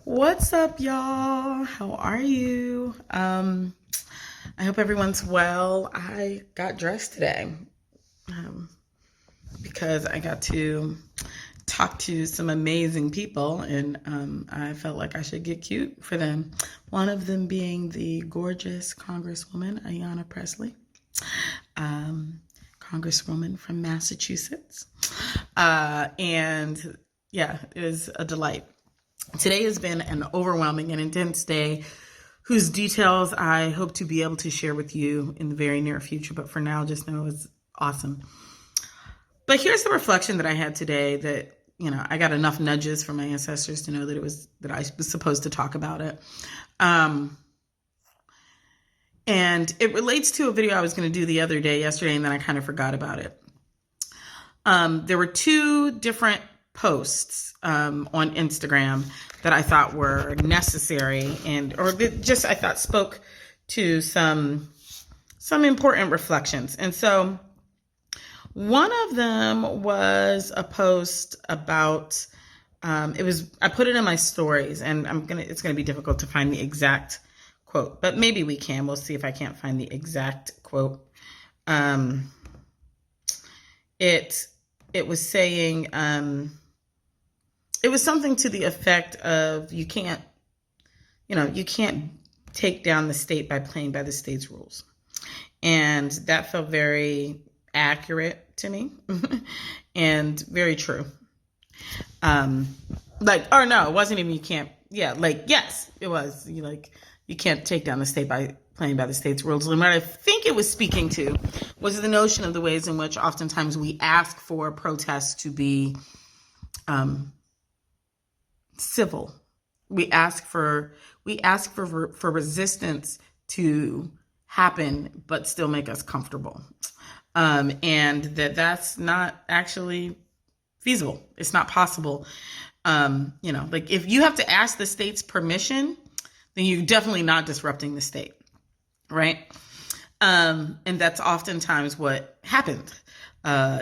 What's up, y'all? How are you? I hope everyone's well. I got dressed today um, because I got to talk to some amazing people, and I felt like I should get cute for them. One of them being the gorgeous Congresswoman Ayanna Pressley, um, Congresswoman from Massachusetts. And yeah, it was a delight. Today has been an overwhelming and intense day whose details I hope to be able to share with you in the very near future. But for now, just know it was awesome. But here's the reflection that I had today that, I got enough nudges from my ancestors to know that I was supposed to talk about it. And it relates to a video I was going to do yesterday, and then I kind of forgot about it. There were two different posts on Instagram that I thought were necessary I thought spoke to some important reflections. And so one of them was a post about I put it in my stories, and it's gonna be difficult to find the exact quote, but maybe we'll see if I can't find the exact quote. It was saying, it was something to the effect of, you can't take down the state by playing by the state's rules. And that felt very accurate to me and very true. It wasn't even, yes, it was. You can't take down the state by playing by the state's rules. And what I think it was speaking to was the notion of the ways in which oftentimes we ask for protests to be civil. We ask for resistance to happen, but still make us comfortable. And that's not actually feasible. It's not possible. If you have to ask the state's permission, then you're definitely not disrupting the state, right? And that's oftentimes what happened,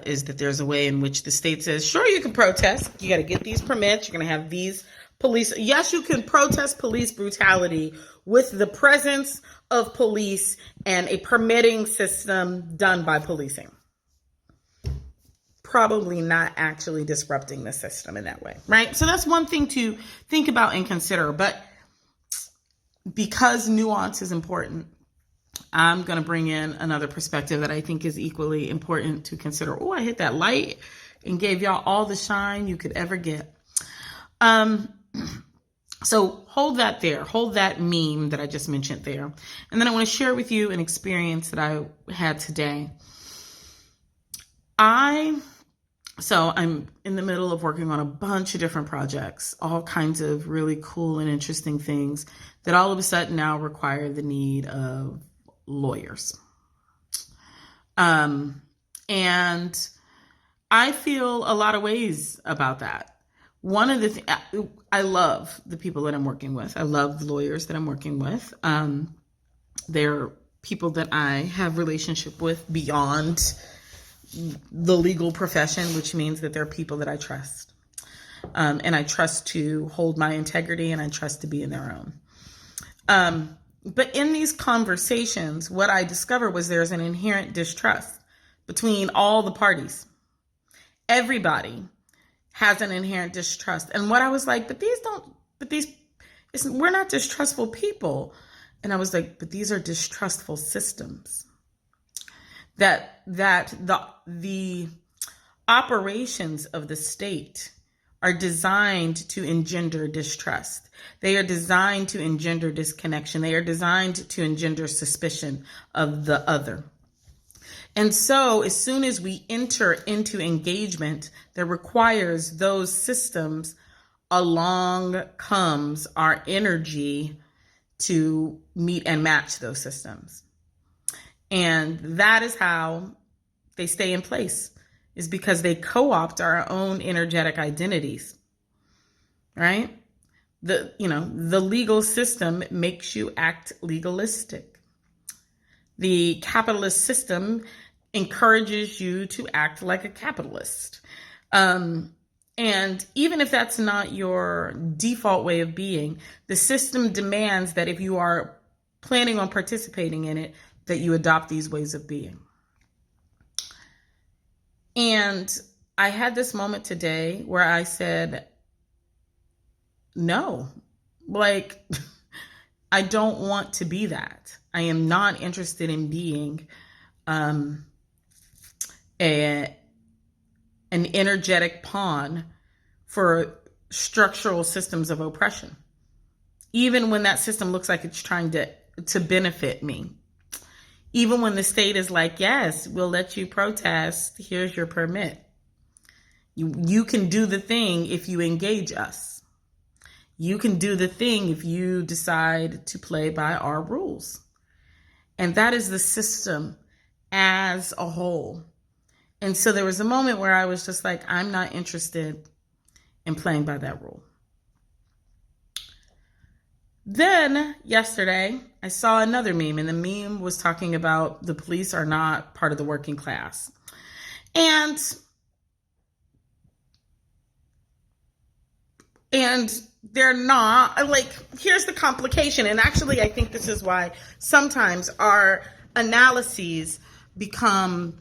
is that there's a way in which the state says, sure, you can protest. You got to get these permits. You're going to have these police. Yes, you can protest police brutality with the presence of police and a permitting system done by policing. Probably not actually disrupting the system in that way, right? So that's one thing to think about and consider. But because nuance is important, I'm going to bring in another perspective that I think is equally important to consider. Oh, I hit that light and gave y'all all the shine you could ever get. So hold that there. Hold that meme that I just mentioned there. And then I want to share with you an experience that I had today. So I'm in the middle of working on a bunch of different projects, all kinds of really cool and interesting things that all of a sudden now require the need of lawyers. And I feel a lot of ways about that. One of the things, I love the people that I'm working with. I love the lawyers that I'm working with. They're people that I have relationship with beyond the legal profession, which means that they're people that I trust. And I trust to hold my integrity, and I trust to be in their own. But in these conversations, what I discovered was there's an inherent distrust between all the parties. Everybody has an inherent distrust. And what I was like, we're not distrustful people. And I was like, but these are distrustful systems. That the operations of the state are designed to engender distrust. They are designed to engender disconnection. They are designed to engender suspicion of the other. And so as soon as we enter into engagement that requires those systems, along comes our energy to meet and match those systems. And that is how they stay in place, is because they co-opt our own energetic identities, right? The legal system makes you act legalistic. The capitalist system encourages you to act like a capitalist. And even if that's not your default way of being, the system demands that if you are planning on participating in it, that you adopt these ways of being. And I had this moment today where I said, no, like, I don't want to be that. I am not interested in being an energetic pawn for structural systems of oppression, even when that system looks like it's trying to benefit me. Even when the state is like, yes, we'll let you protest, here's your permit. You can do the thing if you engage us. You can do the thing if you decide to play by our rules. And that is the system as a whole. And so there was a moment where I was just like, I'm not interested in playing by that rule. Then yesterday, I saw another meme, and the meme was talking about the police are not part of the working class. And they're not. Like, here's the complication. And actually, I think this is why sometimes our analyses become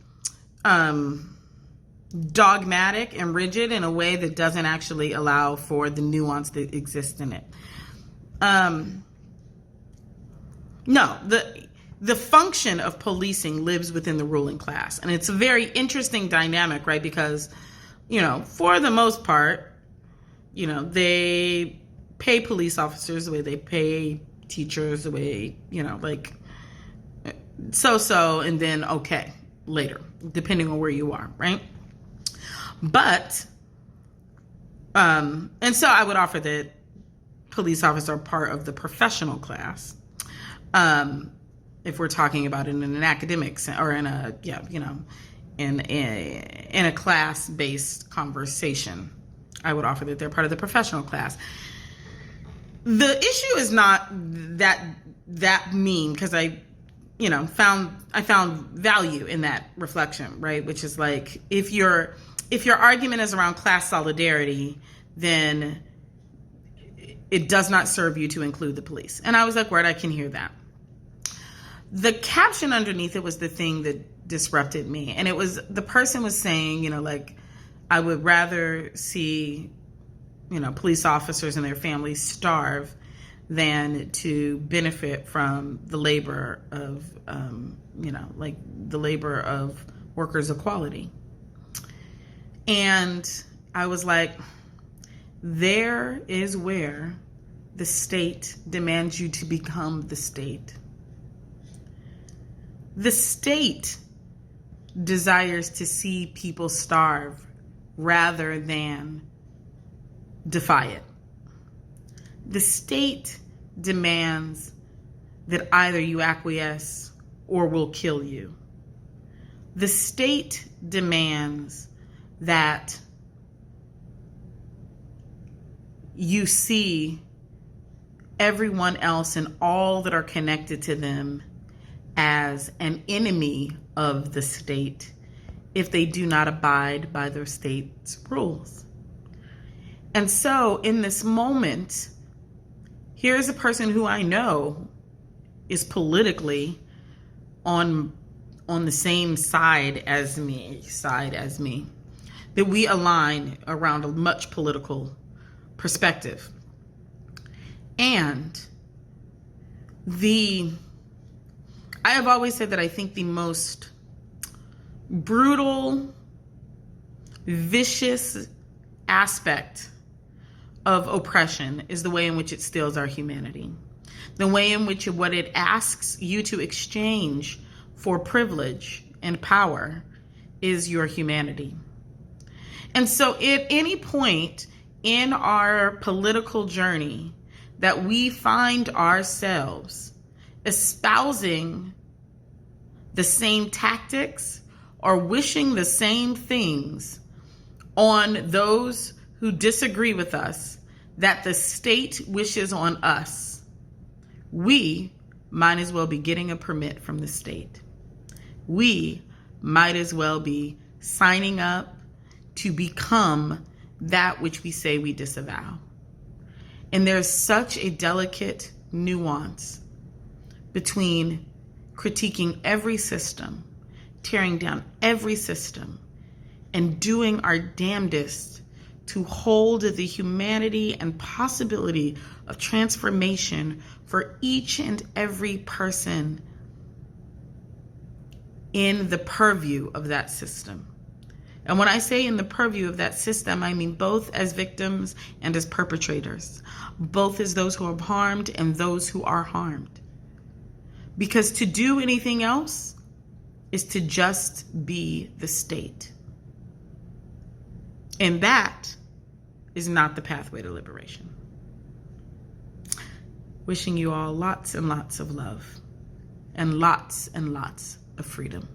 dogmatic and rigid in a way that doesn't actually allow for the nuance that exists in it. No, the function of policing lives within the ruling class. And it's a very interesting dynamic, right? Because, for the most part, they pay police officers the way they pay teachers, the way, like so, and then okay, later, depending on where you are, right? But, and so I would offer that police officers are part of the professional class. If we're talking about it in an academic or in a, in a class-based conversation, I would offer that they're part of the professional class. The issue is not that meme, because I found value in that reflection, right? Which is like, if your argument is around class solidarity, then it does not serve you to include the police. And I was like, word, I can hear that. The caption underneath it was the thing that disrupted me. And it was, the person was saying, like, I would rather see, police officers and their families starve than to benefit from the labor of, like the labor of workers' equality. And I was like, there is where the state demands you to become the state. The state desires to see people starve rather than defy it. The state demands that either you acquiesce or we'll kill you. The state demands that you see everyone else and all that are connected to them as an enemy of the state if they do not abide by their state's rules. And so in this moment, here's a person who I know is politically on the same side as me, that we align around a much political perspective. And I have always said that I think the most brutal, vicious aspect of oppression is the way in which it steals our humanity. The way in which what it asks you to exchange for privilege and power is your humanity. And so at any point in our political journey that we find ourselves espousing the same tactics or wishing the same things on those who disagree with us that the state wishes on us, we might as well be getting a permit from the state. We might as well be signing up to become that which we say we disavow. And there's such a delicate nuance between critiquing every system, tearing down every system, and doing our damnedest to hold the humanity and possibility of transformation for each and every person in the purview of that system. And when I say in the purview of that system, I mean both as victims and as perpetrators, both as those who are harmed and those who are harmed. Because to do anything else is to just be the state. And that is not the pathway to liberation. Wishing you all lots and lots of love and lots of freedom.